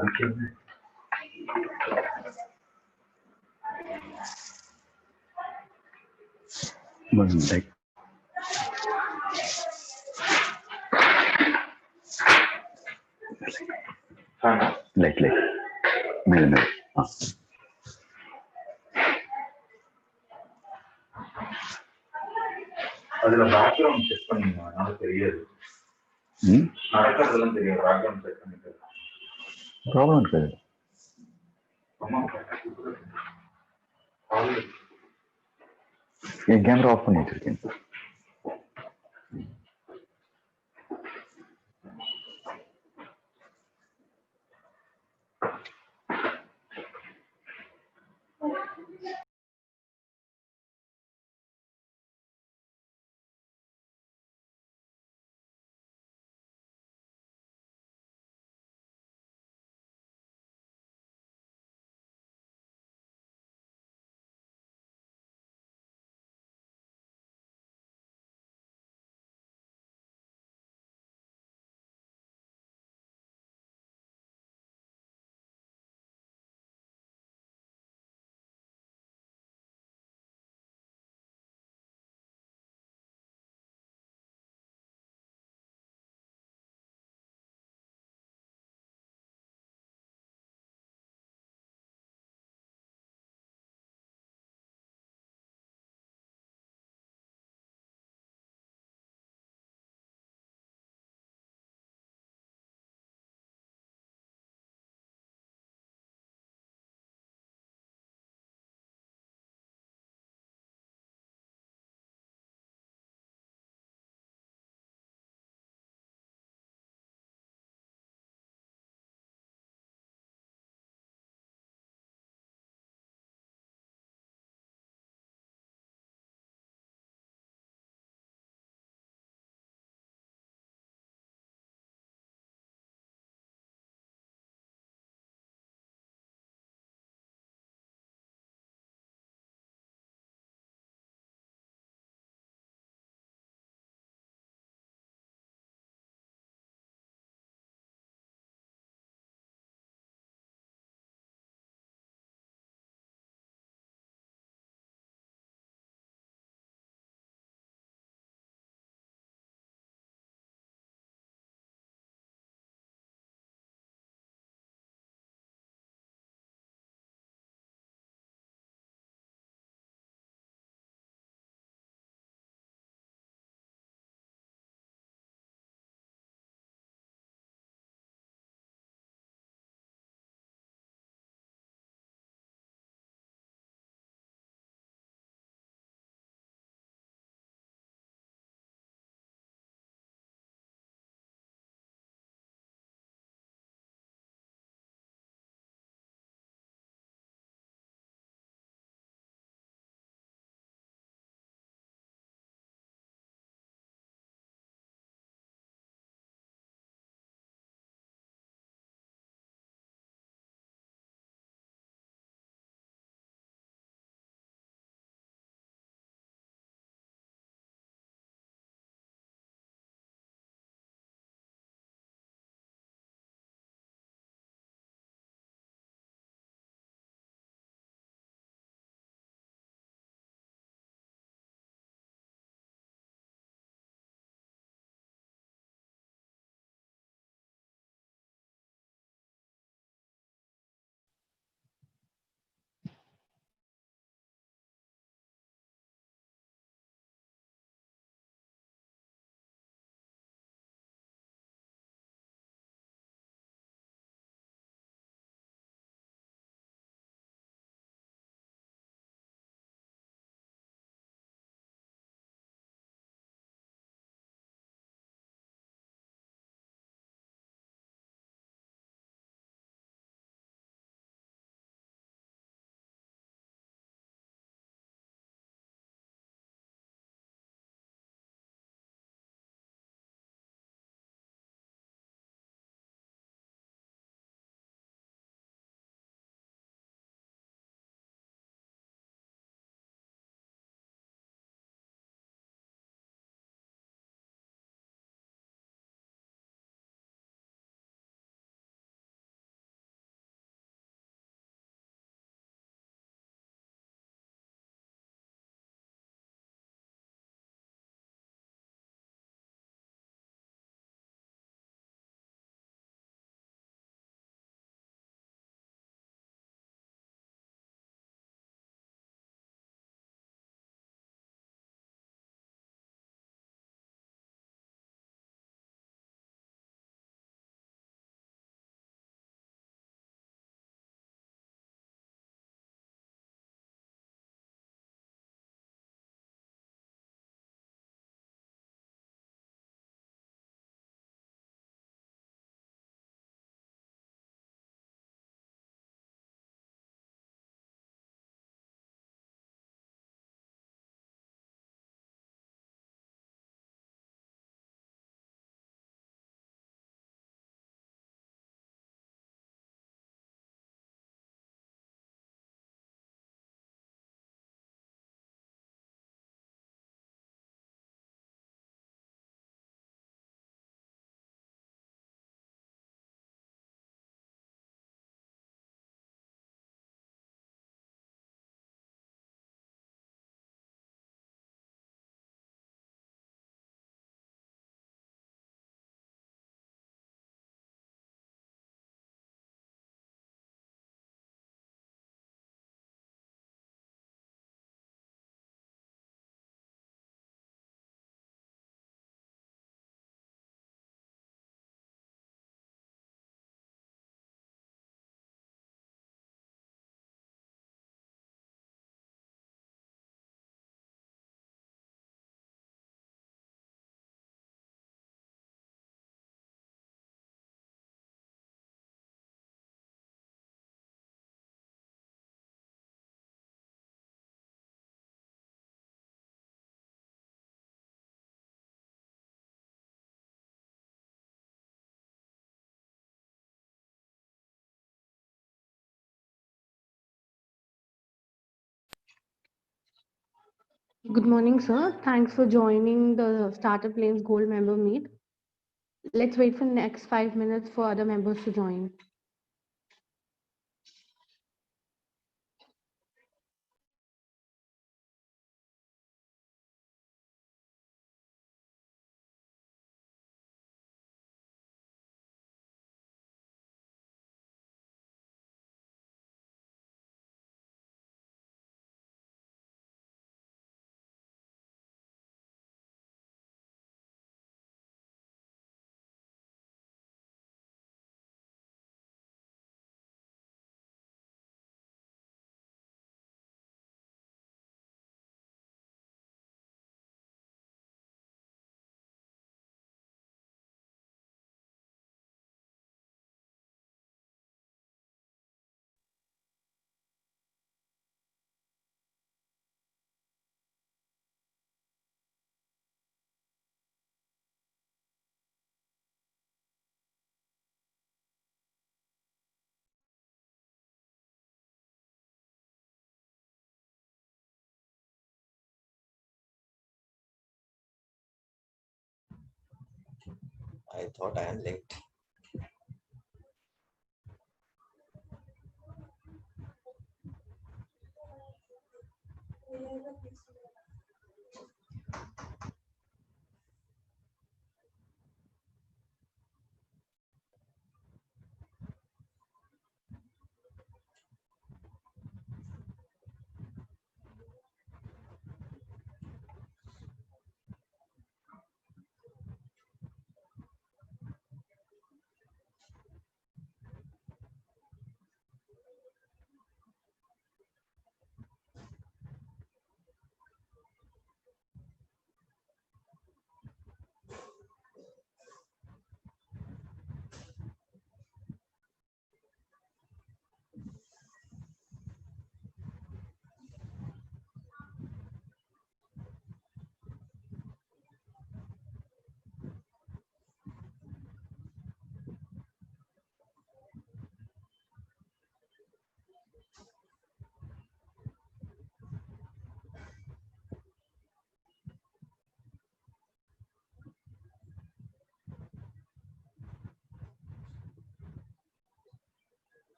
அதுக்கு என்ன லைட் மேல அதுல பேக்ரவுண்ட் செக் பண்ணீங்க, அதனால தெரியாது. நடக்கிறதெல்லாம் தெரியும். பேக்ரவுண்ட் செக் பண்ணிட்டு ப்ராப்ளம் இருக்காது. என் கேமரா ஆஃப் பண்ணி வச்சிருக்கேன். Good morning, sir. Thanks for joining the Startup Lanes Gold member meet. Let's wait for the next 5 minutes for other members to join. I thought I am late.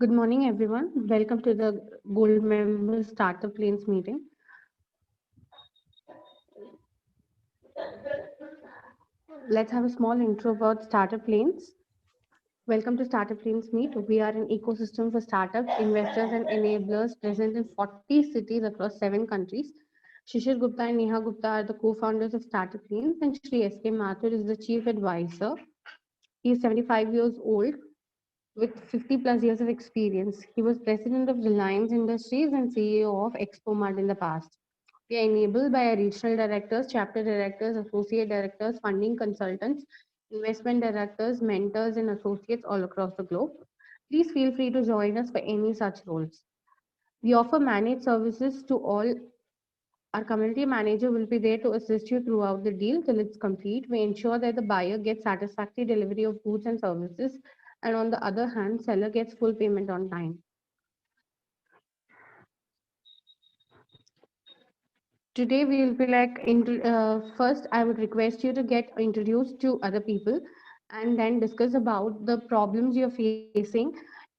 Good morning, everyone. Welcome to the Gold Member Startup Lanes meeting. Let's have a small intro about Startup Lanes. Welcome to Startup Lanes Meet. We are an ecosystem for startups, investors, and enablers present in 40 cities across 7 countries. Shishir Gupta and Neha Gupta are the co-founders of Startup Lanes, and Shri S.K. Mathur is the chief advisor. He is 75 years old with 50 plus years of experience. He was president of Reliance Industries and CEO of ExpoMart in the past. We are enabled by our regional directors, chapter directors, associate directors, funding consultants, investment directors, mentors, and associates all across the globe. Please feel free to join us for any such roles. We offer managed services to all. Our community manager will be there to assist you throughout the deal till it's complete. We ensure that the buyer gets satisfactory delivery of goods and services, and on the other hand, seller gets full payment on time. Today we will be like, first I would request you to get introduced to other people and then discuss about the problems you're facing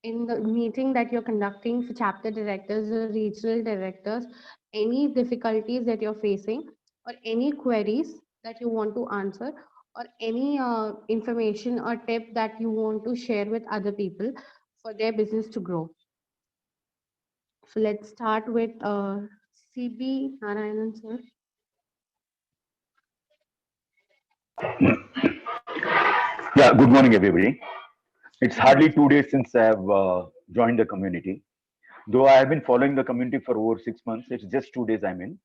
in the meeting that you're conducting for chapter directors or regional directors, any difficulties that you're facing or any queries that you want to answer or any information or tip that you want to share with other people for their business to grow. So let's start with CB Narayanan sir. Yeah, good morning, everybody. It's hardly 2 days since I have joined the community. Though I have been following the community for over 6 months, it's just 2 days I'm in.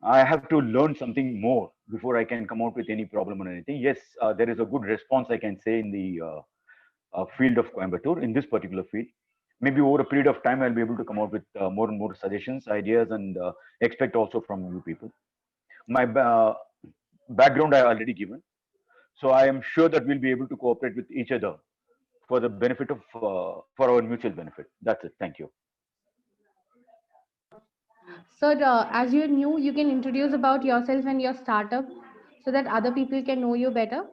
I have to learn something more before I can come out with any problem or anything. Yes, there is a good response, I can say, in the field of Coimbatore, in this particular field. Maybe over a period of time, I'll be able to come out with more and more suggestions, ideas, and expect also from you people. My background I already given. So I am sure that we'll be able to cooperate with each other for the benefit of, for our mutual benefit. That's it. Thank you. So, as you're new, you can introduce about yourself and your startup so that other people can know you better.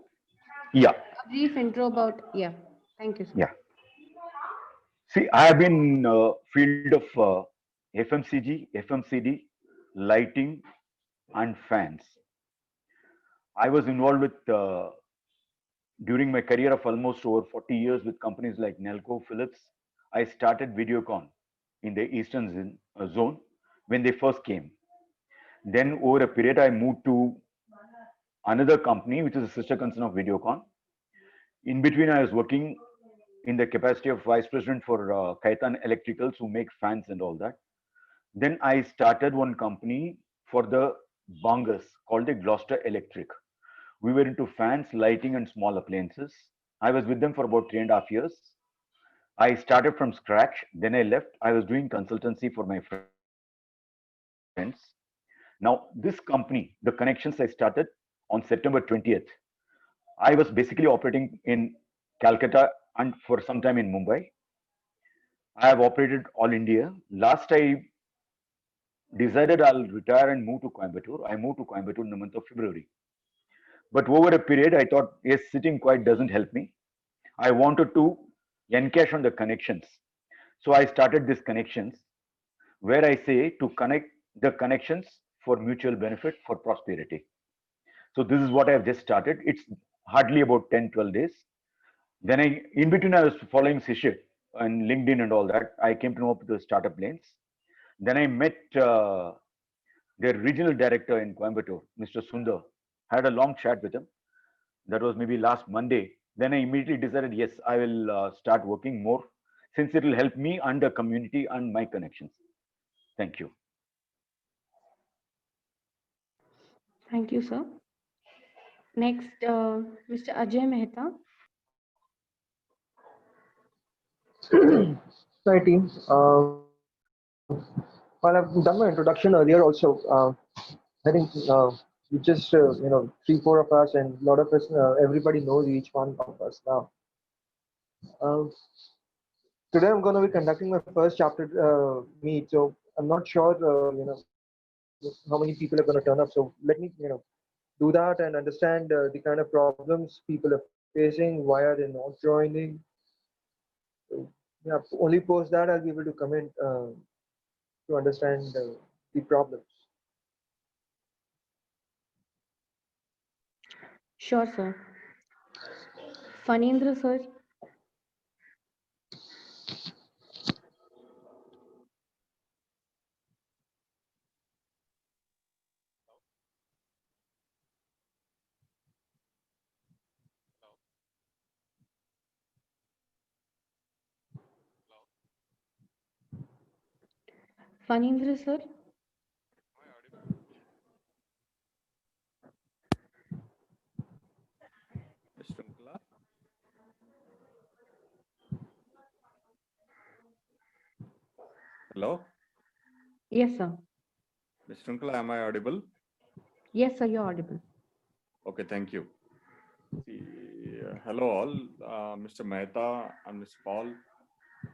Yeah, A brief intro about, yeah. Thank you, sir. yeah. See, I have been in field of FMCG, FMCD, lighting, and fans. I was involved with during my career of almost over 40 years with companies like Nelco, Philips. I started Videocon in the Eastern zone when they first came. Then over a period, I moved to another company, which is a sister concern of Videocon. In between, I was working in the capacity of vice president for Kaitan Electricals, who make fans and all that. Then I started one company for the Bangas called the Gloucester Electric. We were into fans, lighting, and small appliances. I was with them for about 3.5 years. I started from scratch. Then I left. I was doing consultancy for my friends. Now, this company, the connections I started on September 20th. I was basically operating in Calcutta and for some time in Mumbai. I have operated all India. Last I decided I'll retire and move to Coimbatore. I moved to Coimbatore in the month of February. But over a period, I thought, yes, sitting quiet doesn't help me. I wanted to encash on the connections. So I started these connections where I say to connect the connections for mutual benefit for prosperity. So this is what I have just started. It's hardly about 10, 12 days. Then in between, I was following Shishir and LinkedIn and all that. I came to know the Startup Lanes. Then I met their regional director in Coimbatore, Mr. Sundar. Had a long chat with him. That was maybe last Monday. Then I immediately decided, yes, I will start working more since it will help me and the community and my connections. Thank you. Thank you, sir. Next, Mr. Ajay Mehta. Hi team. Well, I've done my introduction earlier also. I think we just, 3, 4 of us and a lot of us, everybody knows each one of us now. Uh, Today I'm going to be conducting my first chapter meet, so I'm not sure, how many people are going to turn up. So let me, do that and understand the kind of problems people are facing, why are they not joining. So Yeah, only post that I'll be able to comment to understand the problems. Sure, sir. Fanindra, sir. Fanindra, sir. Shrinkla? Hello, Yes, sir. Ms. Shrinkla, am I audible? Yes, sir, you're audible. Okay, thank you. See, hello all, Mr. Mehta and Mr. Paul,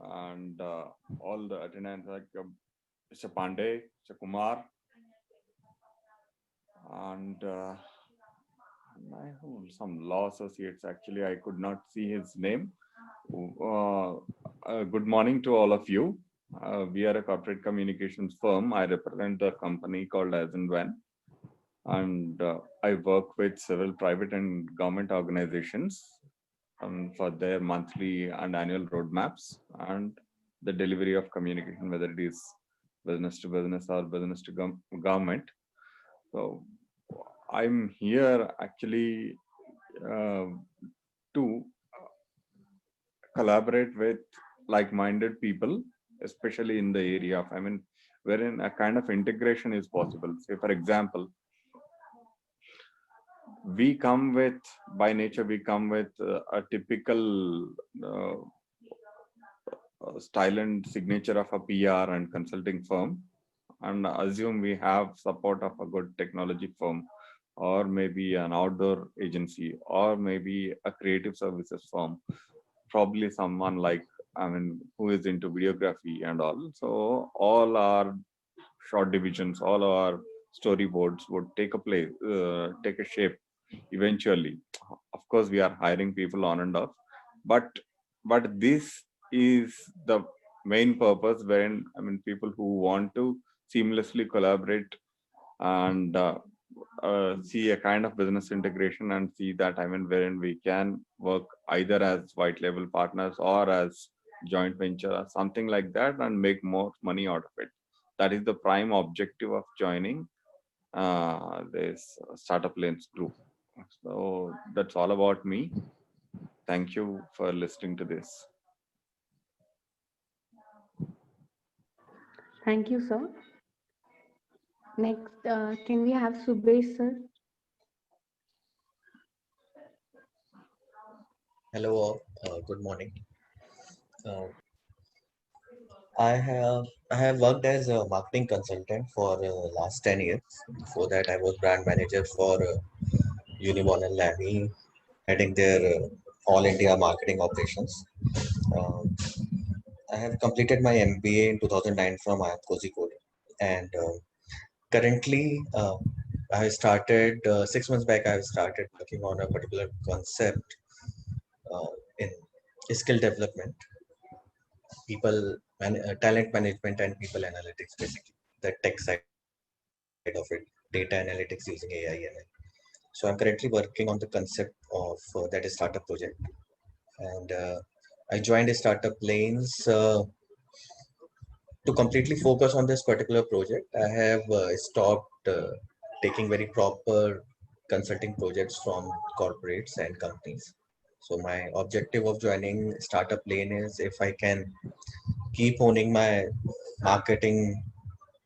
and all the attendants like Mr. Pandey, Mr. Kumar, and some law associates. Actually, I could not see his name. Good morning to all of you. We are a corporate communications firm. I represent the company called As and When, and I work with several private and government organizations for their monthly and annual roadmaps and the delivery of communication, whether it is business to business or business to government. So I'm here actually to collaborate with like-minded people, especially in the area of, wherein a kind of integration is possible. Say, for example, we come with, by nature, we come with a typical style and signature of a PR and consulting firm, and assume we have support of a good technology firm, or maybe an outdoor agency, or maybe a creative services firm, probably someone like, who is into videography and all. So all our short divisions, all our storyboards would take a shape eventually. Of course, we are hiring people on and off, but this is the main purpose, wherein people who want to seamlessly collaborate and see a kind of business integration and see that wherein we can work either as white label partners or as joint venture or something like that and make more money out of it. That is the prime objective of joining this Startup Lanes group. So that's all about me. Thank you for listening to this. Thank you, sir. Next, can we have Subesh, sir? Hello, all. Good morning. I have worked as a marketing consultant for last 10 years. Before that, I was brand manager for Unibon and Lamy, heading their all India marketing operations. I have completed my MBA in 2009 from IIM Kozhikode, and currently I started 6 months back. I started working on a particular concept in skill development, talent management, and people analytics, basically the tech side of it, data analytics using AI ML. So I'm currently working on the concept of that is startup project, and I joined a Startup Lanes to completely focus on this particular project. I have stopped taking very proper consulting projects from corporates and companies. So my objective of joining Startup Lane is if I can keep honing my marketing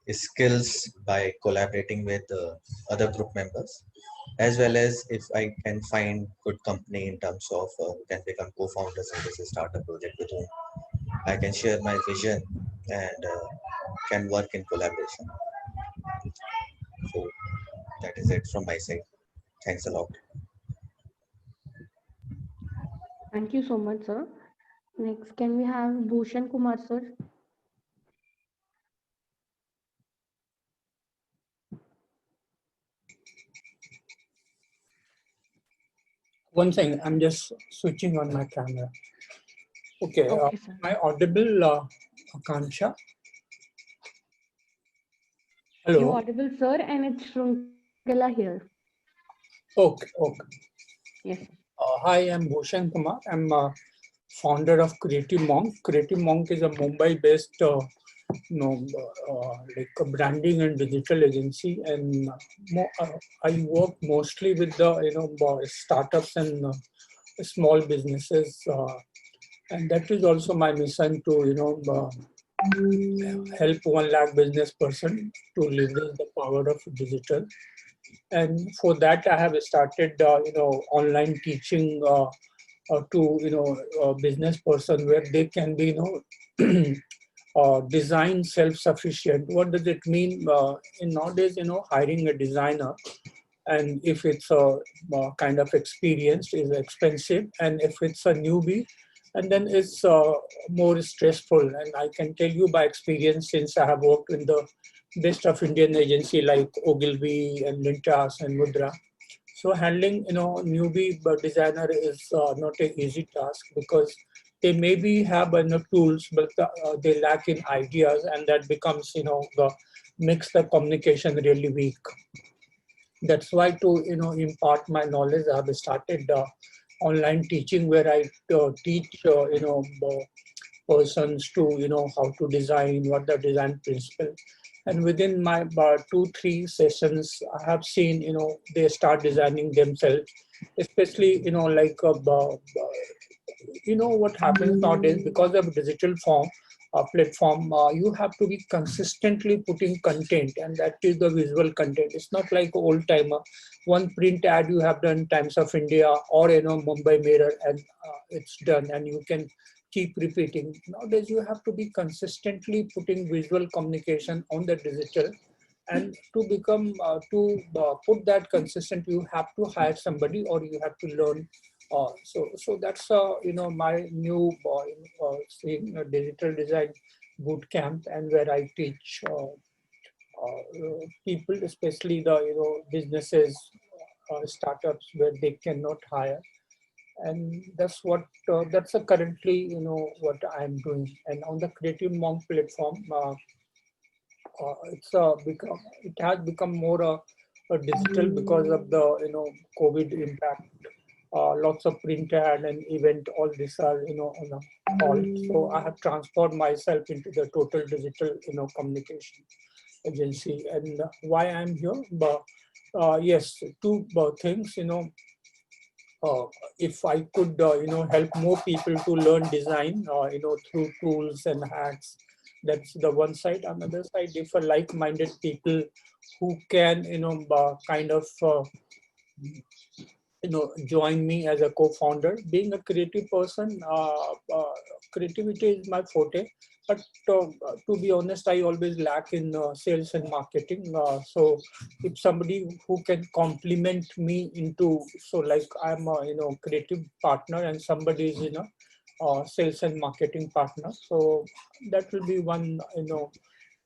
skills by collaborating with other group members, as well as if I can find good company in terms of who can become co-founders in this startup project with whom I can share my vision and can work in collaboration. So that is it from my side. Thanks a lot. Thank you so much, sir. Next, can we have Bhushan Kumar, sir? One thing, I'm just switching on my camera. Okay, Okay, sir. am I audible, Akansha? You're Hello. audible, sir, and it's Shrunkala here. Okay, okay. Yes, sir. Hi, I'm Bhushan Kumar. I'm founder of Creative Monk. Creative Monk is a Mumbai-based, like a branding and digital agency, and I work mostly with the startups and small businesses, and that is also my mission to help 1 lakh business person to leverage the power of digital. And for that, I have started, online teaching to, business person where they can be, design self-sufficient. What does it mean? In nowadays, hiring a designer, and if it's a kind of experienced, is expensive, and if it's a newbie, and then it's more stressful. And I can tell you by experience, since I have worked in the best of Indian agency like Ogilvy and Lintas and Mudra. So handling, newbie designer is not an easy task, because they maybe have enough tools, but they lack in ideas, and that becomes, makes the communication really weak. That's why, to impart my knowledge, I have started online teaching, where I teach persons to how to design, what the design principle. And within my 2-3 sessions, I have seen they start designing themselves, especially like what happens nowadays, because of digital form platform, you have to be consistently putting content, and that is the visual content. It's not like old timer, one print ad you have done Times of India or Mumbai Mirror, and it's done, and you can keep repeating. Nowadays you have to be consistently putting visual communication on the digital, and to become put that consistent, you have to hire somebody, or you have to learn. So that's my new digital design boot camp, and where I teach people, especially the businesses, startups, where they cannot hire. And that's currently what I'm doing. And on the Creative Monk platform, it has become more a digital, because of the COVID impact. Lots of print ad and event, all these are on a halt. So I have transformed myself into the total digital communication agency. And why I'm here, but yes, two things. If I could help more people to learn design through tools and hacks, that's the one side. Another side, if a like-minded people who can kind of join me as a co-founder. Being a creative person, creativity is my forte, but to be honest, I always lack in sales and marketing. So if somebody who can complement me into, so like I'm a creative partner, and somebody is sales and marketing partner, so that will be one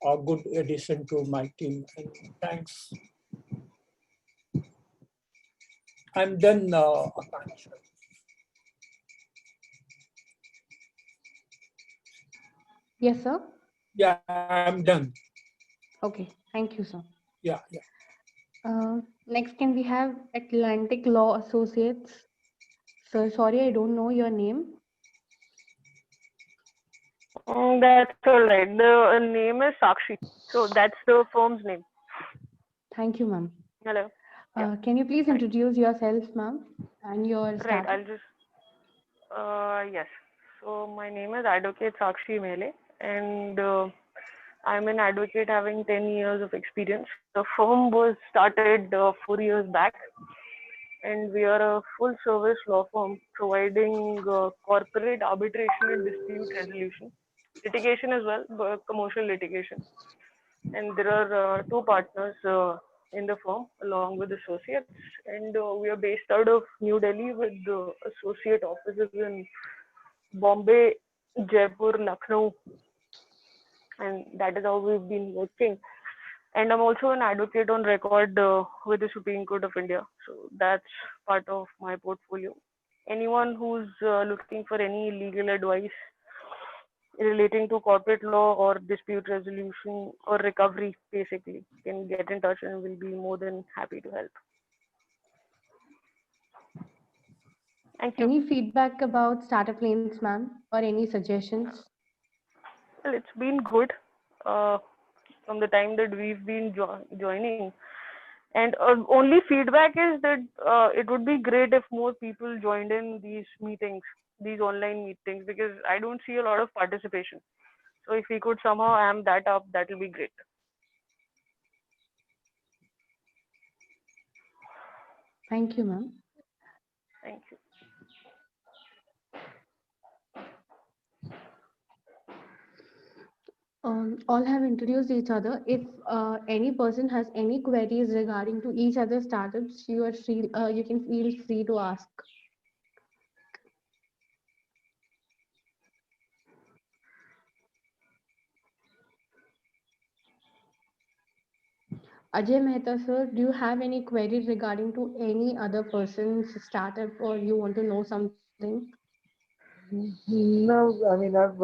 a good addition to my team. And thanks. I'm done, Akansha. Yes, sir. Yeah, I'm done. Okay, thank you, sir. Yeah, yeah. Next, can we have Atlantic Law Associates? Sir, sorry, I don't know your name. That's all right. The name is Sakshi. So that's the firm's name. Thank you, ma'am. Hello. Yeah. Can you please Hi. introduce yourself, ma'am, and your Right. startup? I'll just. Yes. So my name is Advocate Sakshi Mele, and I'm an advocate having 10 years of experience. The firm was started 4 years back, and we are a full service law firm providing corporate arbitration and dispute resolution, litigation as well, but commercial litigation. And there are two partners in the firm along with associates, and we are based out of New Delhi with associate offices in Bombay, Jaipur, Lucknow, and that is how we've been working. And I'm also an advocate on record with the Supreme Court of India, so that's part of my portfolio. anyone who's looking for any legal advice relating to corporate law or dispute resolution or recovery, basically, can get in touch and we'll be more than happy to help. Thank you. Any feedback about Startup Lanes, ma'am, or any suggestions? Well, it's been good from the time that we've been joining. And only feedback is that it would be great if more people joined in these meetings, these online meetings, because I don't see a lot of participation. So if we could somehow amp that up, that will be great. Thank you, ma'am. Thank you. All have introduced each other. If any person has any queries regarding to each other's startups, you are free. You can feel free to ask. Ajay Mehta, sir, do you have any queries regarding to any other person's startup, or you want to know something? No, I mean, I've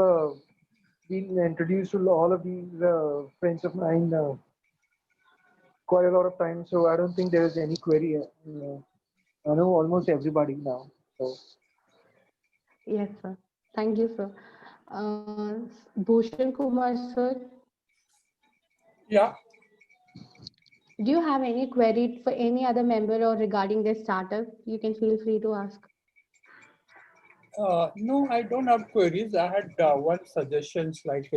been introduced to all of these friends of mine quite a lot of times, so I don't think there is any query. I know almost everybody now. So. Yes, sir. Thank you, sir. Bhushan Kumar, sir, Yeah. do you have any query for any other member or regarding this startup? You can feel free to ask. No, I don't have queries. I had one suggestions, like,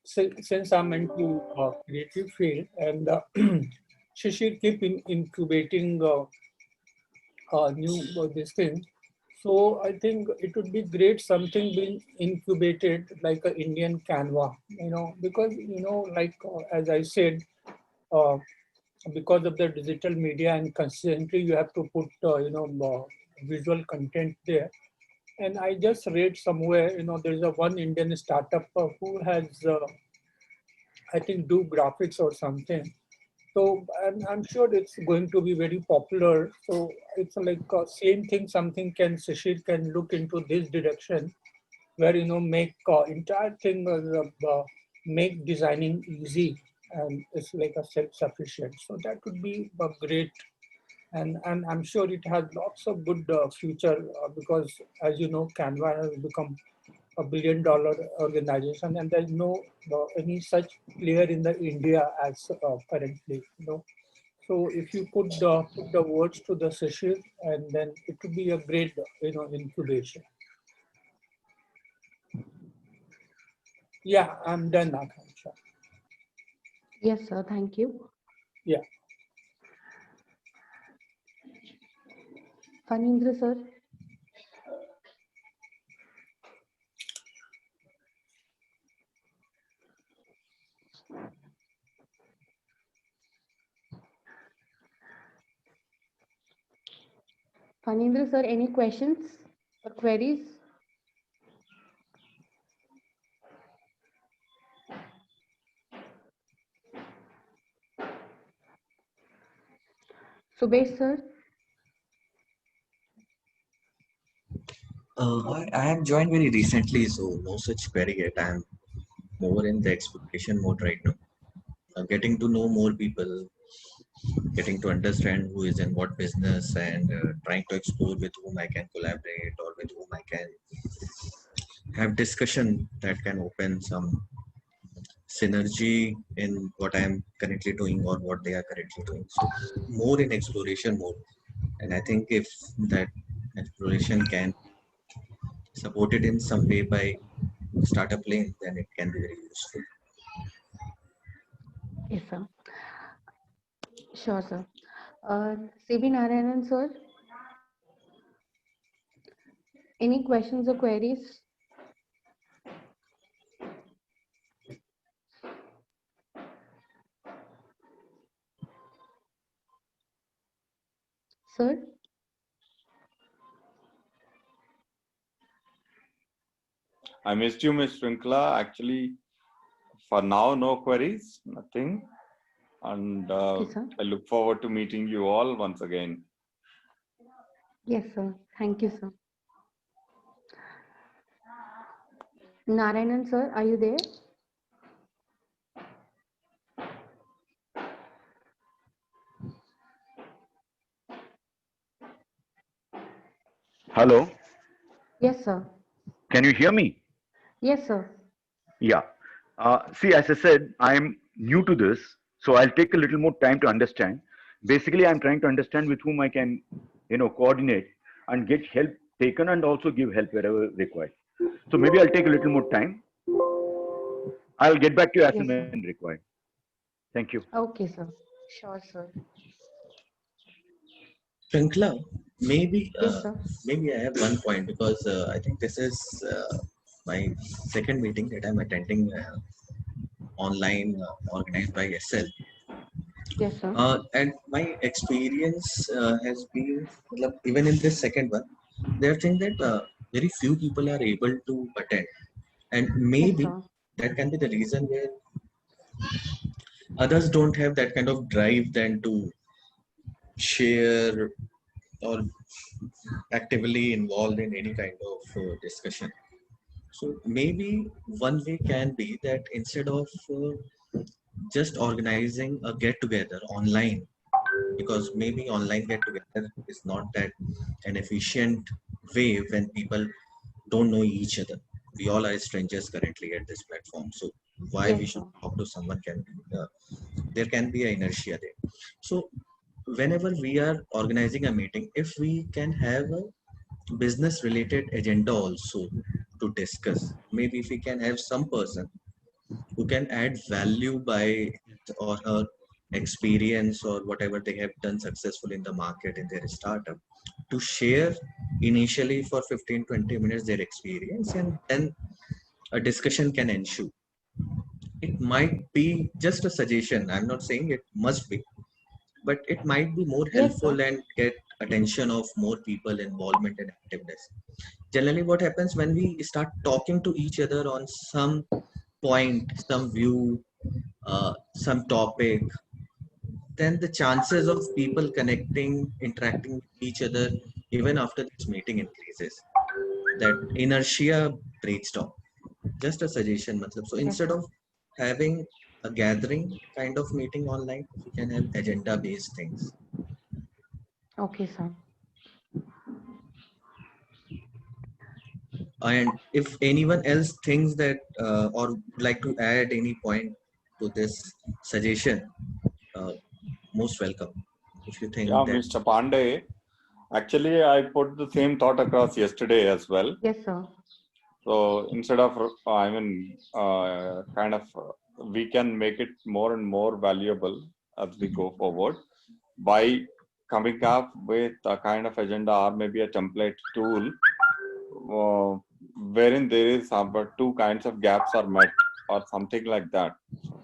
since I'm into creative field, and she should keep incubating new this thing. So I think it would be great something being incubated like a Indian Canva, because like as I said, uh, because of the digital media and constantly you have to put visual content there. And I just read somewhere, there's a one Indian startup who has I think do graphics or something. So I'm sure it's going to be very popular. So it's like same thing. Something can Shishir can look into this direction, where make entire thing make designing easy, and it's like a self-sufficient. So that could be great, and I'm sure it has lots of good future because, as you know, Canva has become $1 billion organization, and there's no any such player in the India as currently. So if you could put the words to the session, and then it would be a great incubation. Yeah, I'm done now, Kansha. Yes, sir. Thank you. Yeah. Fanindra, sir. Fanindra, sir, any questions or queries? Subesh, sir. I have joined very recently, so no such query yet. I'm more in the exploration mode right now. Getting to know more people, getting to understand who is in what business, and trying to explore with whom I can collaborate or with whom I can have discussion that can open some synergy in what I am currently doing or what they are currently doing. So more in exploration mode. And I think if that exploration can support it in some way by Startup Lane, then it can be very useful. Yes, sir. Sure, sir. CB Narayanan, sir. Any questions or queries? Sir? I missed you, Ms. Shrinkla. Actually, for now, no queries, nothing. And Okay, sir. I look forward to meeting you all once again. Yes, sir. Thank you, sir. Narayanan, sir, are you there? Hello, Yes, sir. can you hear me? Yes, sir. Yeah. See, as I said, I'm new to this, so I'll take a little more time to understand. Basically, I'm trying to understand with whom I can, coordinate and get help taken and also give help wherever required. So maybe I'll take a little more time. I'll get back to you as and Yes, sir. when required. Thank you. Okay, sir. Sure, sir. Shrinkla, maybe Yes, sir. maybe I have one point because I think this is my second meeting that I'm attending online organized by SL. Yes, sir. And my experience has been, matlab, even in this second one, they are saying that very few people are able to attend, and Yes, maybe sir. that can be the reason where others don't have that kind of drive then to share or actively involved in any kind of discussion. So maybe one way can be that instead of just organizing a get together online, because maybe online get together is not that an efficient way when people don't know each other. We all are strangers currently at this platform. So why Yes, we should sir. talk to someone can be, there can be an inertia there. So whenever we are organizing a meeting, if we can have a business related agenda also to discuss, maybe if we can have some person who can add value by his or her experience or whatever they have done successful in the market in their startup to share initially for 15-20 minutes their experience, and then a discussion can ensue. It might be just a suggestion, I'm not saying it must be, but it might be more Yes, sir. helpful and get attention of more people involvement and activeness. Generally what happens when we start talking to each other on some point, some view, some topic, then the chances of people connecting, interacting with each other even after this meeting increases. That inertia breaks down. Just a suggestion, matlab. So Yes, instead sir. of having a gathering kind of meeting online, we can have agenda based things. Okay, sir. And if anyone else thinks that or would like to add any point to this suggestion, uh, most welcome. If you think Yeah, that Mr. Pandey, actually, I put the same thought across yesterday as well. Yes, sir. So instead of, kind of, we can make it more and more valuable as we go forward by coming up with a kind of agenda or maybe a template tool wherein there is about two kinds of gaps are met or something like that.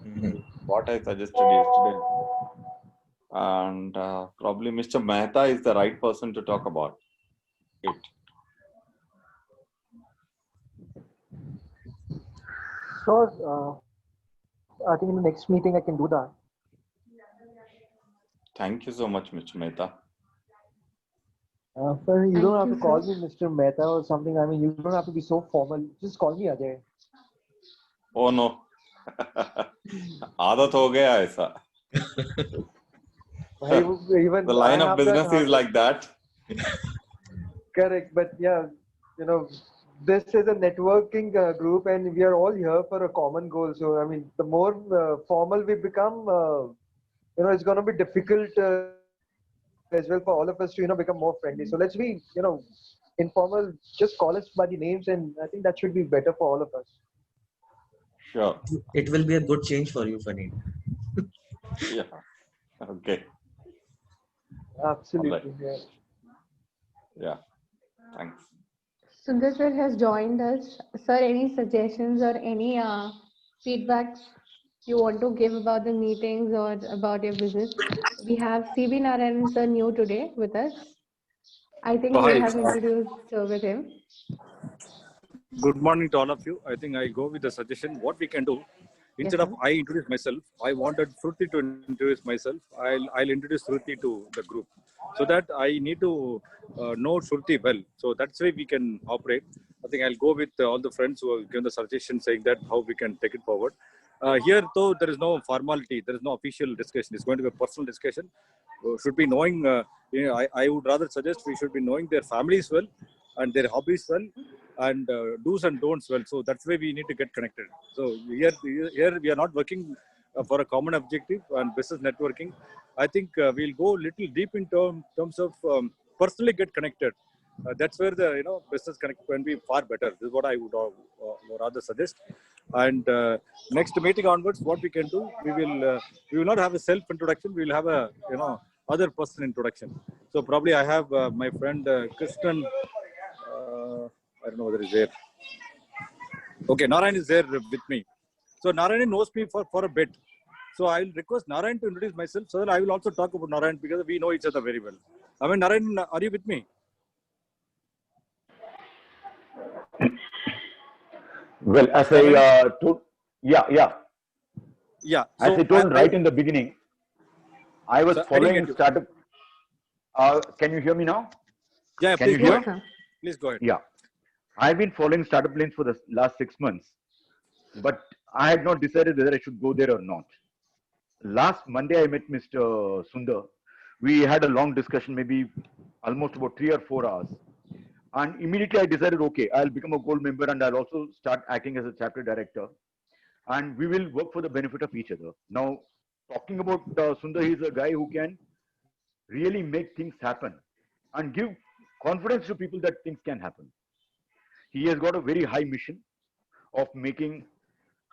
Mhm. What I suggested yesterday. And probably Mr. Mehta is the right person to talk about it. Sure. I think in the next meeting I can do that. Thank you so much, Mr. Mehta. Sir, you don't Thank have you, to call sir. me Mr. Mehta or something. I mean, you don't have to be so formal. Just call me Ajay. Oh no. आदत हो गया ऐसा. Even The I line of have that business is habit. like that. Correct, but yeah, you know, this is a networking group, and we are all here for a common goal. So, I mean, the more formal we become, it's going to be difficult as well for all of us to, become more friendly. So let's be, informal. Just call us by the names, and I think that should be better for all of us. Sure. it will be a good change for you, Faneed. Yeah. Okay. Absolutely. Yeah. Yeah. Thanks. Sundar sir has joined us. Sir, any suggestions or any feedbacks you want to give about the meetings or about your business? We have CB Narayanan sir new today with us. I think Oh, we'll hi. have introduced with him. Good morning to all of you. I think I go with the suggestion. What we can do, Yes, instead of sir. I introduce myself, I wanted Shruti to introduce myself. I'll introduce Shruti to the group. so that I need to know Shruti well. So that's why we can operate. I think I'll go with all the friends who have given the suggestion saying that how we can take it forward. Here, though, there is no formality, there is no official discussion. It's going to be a personal discussion. Should be knowing, I would rather suggest we should be knowing their families well and their hobbies well and do's and don'ts well. So that's why we need to get connected. So here we are not working for a common objective and business networking. I think we'll go little deep in terms of personally get connected. That's where the business connect can be far better. This is what I would rather suggest. And next meeting onwards, what we can do, we will not have a self introduction. We will have a other person introduction. So probably I have my friend Krishnan. I don't know whether he's there. Okay, Narayan is there with me. So Narayan knows me for a bit. So I'll request Narayan to introduce myself, so that I will also talk about Narayan because we know each other very well. I mean, Narayan, are you with me? Well, as I told, yeah. As So I told right in the beginning, I was following startup. Can you hear me now? Yeah, can you hear? Please go ahead. Yeah, I've been following Startup Lanes for the last 6 months, but I had not decided whether I should go there or not. Last Monday, I met Mr. Sundar. We had a long discussion, maybe almost about 3 or 4 hours. And immediately I decided, okay, I'll become a gold member and I'll also start acting as a chapter director. And we will work for the benefit of each other. Now, talking about Sundar, he's a guy who can really make things happen and give confidence to people that things can happen. He has got a very high mission of making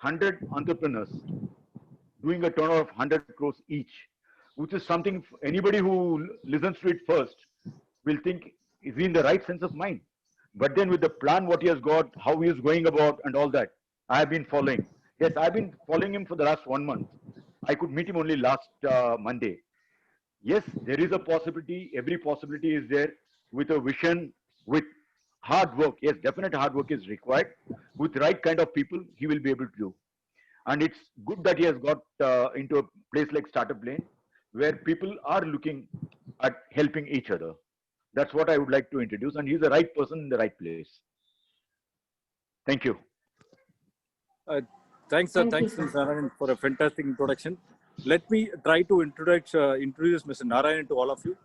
100 entrepreneurs doing a turnover of 100 crores each, which is something anybody who listens to it first will think, is he in the right sense of mind? But then with the plan, what he has got, how he is going about and all that, I have been following. Yes, I've been following him for the last 1 month. I could meet him only last Monday. Yes, there is a possibility. Every possibility is there with a vision, with hard work. Yes, definite hard work is required. With the right kind of people, he will be able to do. And it's good that he has got into a place like Startup Lane, where people are looking at helping each other. That's what I would like to introduce. And he's the right person in the right place. Thank you. Thanks, sir. Thanks, Narayan, for a fantastic introduction. Let me try to introduce Mr. Narayan to all of you.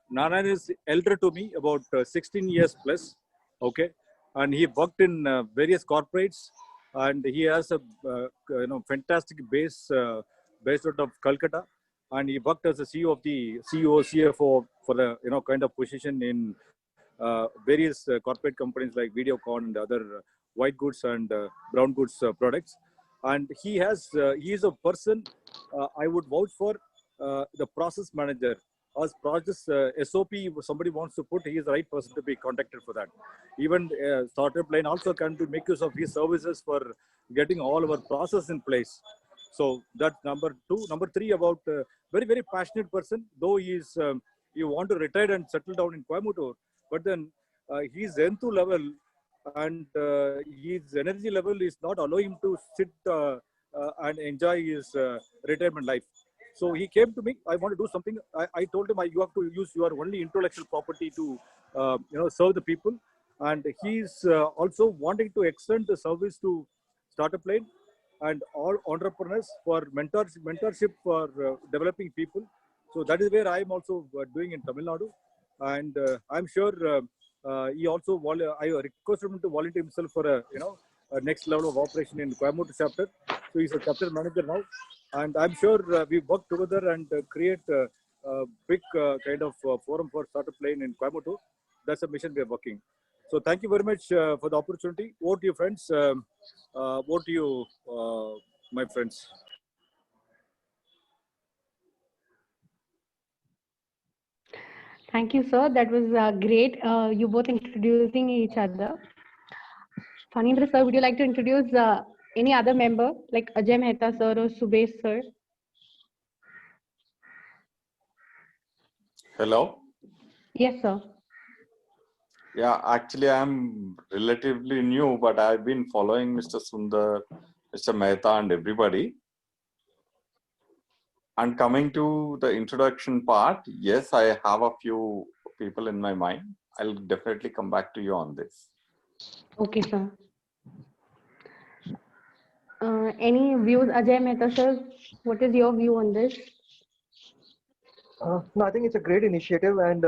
Narayan is elder to me, about 16 years plus. Okay, and he worked in various corporates, and he has a fantastic base based out of Calcutta. And he worked as a CEO of the CFO for the kind of position in various corporate companies like Videocon and other white goods and brown goods products. And he is a person I would vouch for, the process manager. As process SOP, somebody wants to put, he is the right person to be contacted for that. Even Startup Lane also can make use of his services for getting all our process in place. So that's number 2. Number 3, about very, very passionate person, though he want to retire and settle down in Coimbatore, but then his N2 level and his energy level is not allowing him to sit and enjoy his retirement life. So he came to me, I want to do something. I told him, you have to use your only intellectual property to serve the people. And he's also wanting to extend the service to Startup Lane and all entrepreneurs for mentorship for developing people. So that is where I am also doing in Tamil Nadu. And I'm sure he also, I requested him to volunteer himself for a next level of operation in Coimbatore chapter. So he's a chapter manager now. And I'm sure we work together and create a big kind of forum for Startup Lane in Coimbatore. That's a mission we are working. So thank you very much for the opportunity. Over to you, friends. Over to you, my friends. Thank you, sir. That was great. You both introducing each other. Phanindra sir, would you like to introduce any other member like Ajay Mehta sir or Subesh sir? Hello. Yes, sir. Yeah, actually, I'm relatively new, but I've been following Mr. Sundar, Mr. Mehta, and everybody. And coming to the introduction part, yes, I have a few people in my mind. I'll definitely come back to you on this. Okay, sir. Any views, Ajay Mehta, sir? What is your view on this? No, I think it's a great initiative, and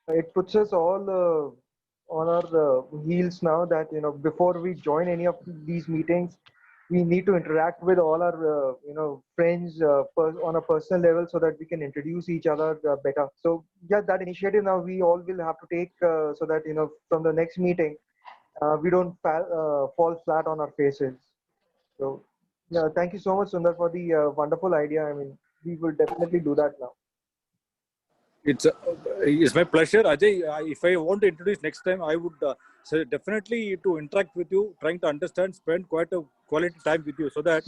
it puts us all on our heels now. That before we join any of these meetings, we need to interact with all our friends on a personal level, so that we can introduce each other better. So yeah, that initiative now we all will have to take, so that from the next meeting we don't fall flat on our faces. So yeah, thank you so much, Sundar, for the wonderful idea. I mean, we will definitely do that now. It's my pleasure, Ajay. If I want to introduce next time, I would say definitely to interact with you, trying to understand, spend quite a quality time with you, so that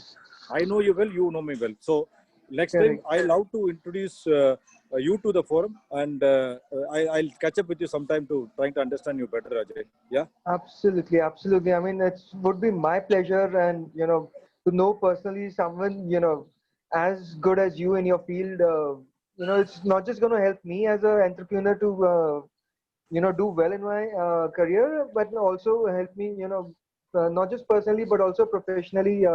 I know you well, you know me well. So next time, I love to introduce you to the forum, and I'll catch up with you sometime to trying to understand you better, Ajay. Yeah. Absolutely, absolutely. I mean, it would be my pleasure, and to know personally someone as good as you in your field. It's not just going to help me as an entrepreneur to do well in my career, but also help me not just personally but also professionally.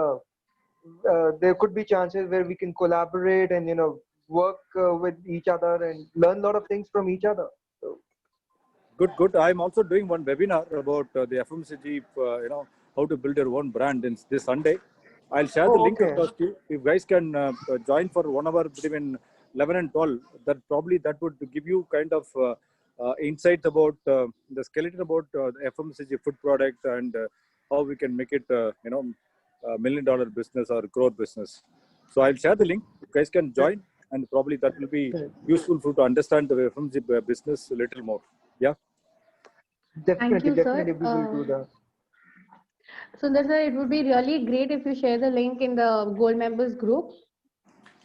There could be chances where we can collaborate and work with each other and learn a lot of things from each other. So, Good. I'm also doing one webinar about the FMCG, how to build your own brand in this Sunday. I'll share the link across to you. If guys can join for 1 hour between 11 and 12, that would give you kind of insights about the skeleton about the FMCG food product, and how we can make it, $1 million business or growth business. So I'll share the link. You guys can join, and probably that will be useful for you to understand the FMCG business a little more. Yeah. Thank you, sir. we will do that. Sundar sir, it would be really great if you share the link in the Gold members group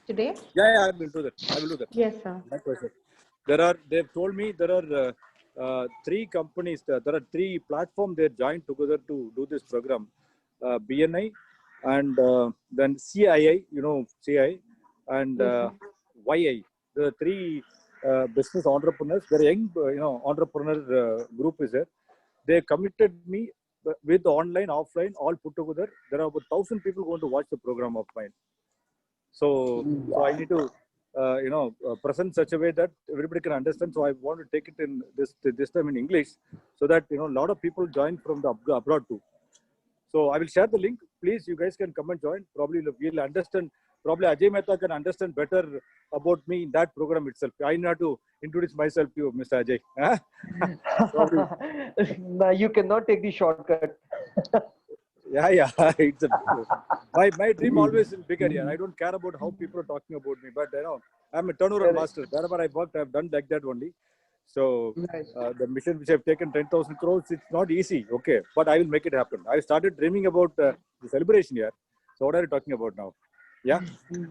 today. Yeah, I will do that. Yes, sir. My pleasure. They've told me there are 3 companies, there are 3 platforms they joined together to do this program. BNI, and then CII, CI, and YI. There are 3 business entrepreneurs. They're young, entrepreneur group is there. They committed me with online, offline, all put together. There are about 1,000 people going to watch the program of mine. So I need to, present such a way that everybody can understand. So I want to take it in this time in English, so that a lot of people join from the abroad too. So I will share the link. Please, you guys can come and join. Probably we'll understand. Probably Ajay Mehta can understand better about me in that program itself. I need to introduce myself to you, Mr. Ajay. Now you cannot take the shortcut. Yeah. It's my dream always is bigger. Yeah, I don't care about how people are talking about me, but I'm a turnaround master. Wherever I worked, I've done like that only. So the mission which I've taken 10,000 crores, it's not easy. Okay, but I will make it happen. I started dreaming about the celebration here. So what are you talking about now? Yeah.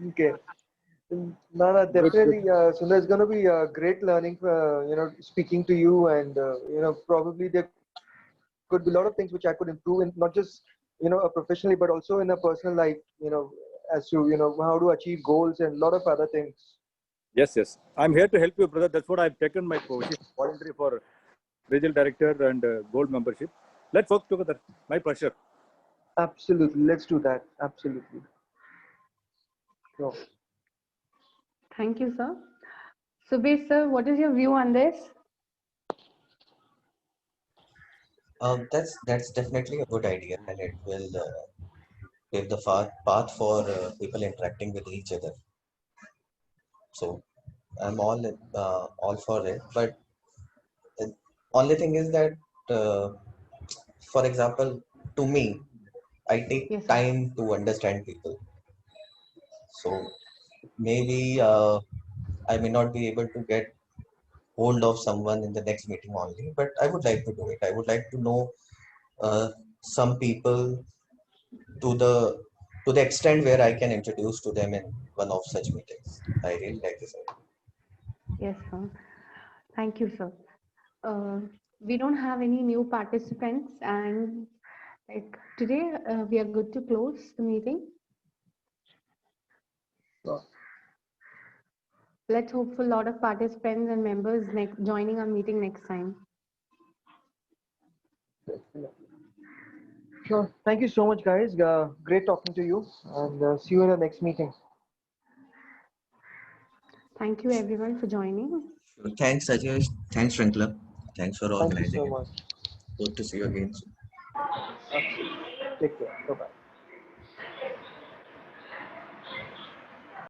Okay. No, definitely. Sundar, it's going to be a great learning, speaking to you, and probably there could be a lot of things which I could improve in, not just professionally, but also in a personal life. As to how to achieve goals and a lot of other things. Yes. I'm here to help you, brother. That's what I've taken my position, voluntary for regional director and gold membership. Let's work together. My pleasure. Absolutely. Let's do that. Absolutely. So. Thank you, sir. Subir sir, what is your view on this? That's definitely a good idea, and it will pave the path for people interacting with each other. So I'm all for it. But the only thing is that, for example, to me, I take time to understand people. So maybe I may not be able to get hold of someone in the next meeting only, but I would like to do it. I would like to know some people to the extent where I can introduce to them in one of such meetings. I really like this idea. Yes, sir. Thank you, sir. We don't have any new participants, and today we are good to close the meeting. Let's hope for a lot of participants and members joining our meeting next time. Sure. Thank you so much, guys. Great talking to you, and see you in the next meeting. Thank you everyone for joining. Thanks, Ajay. Thanks, Shrinkla. Thanks for Thank you organizing so it. much. Hope to see you again soon. Absolutely. Take care. Bye-bye.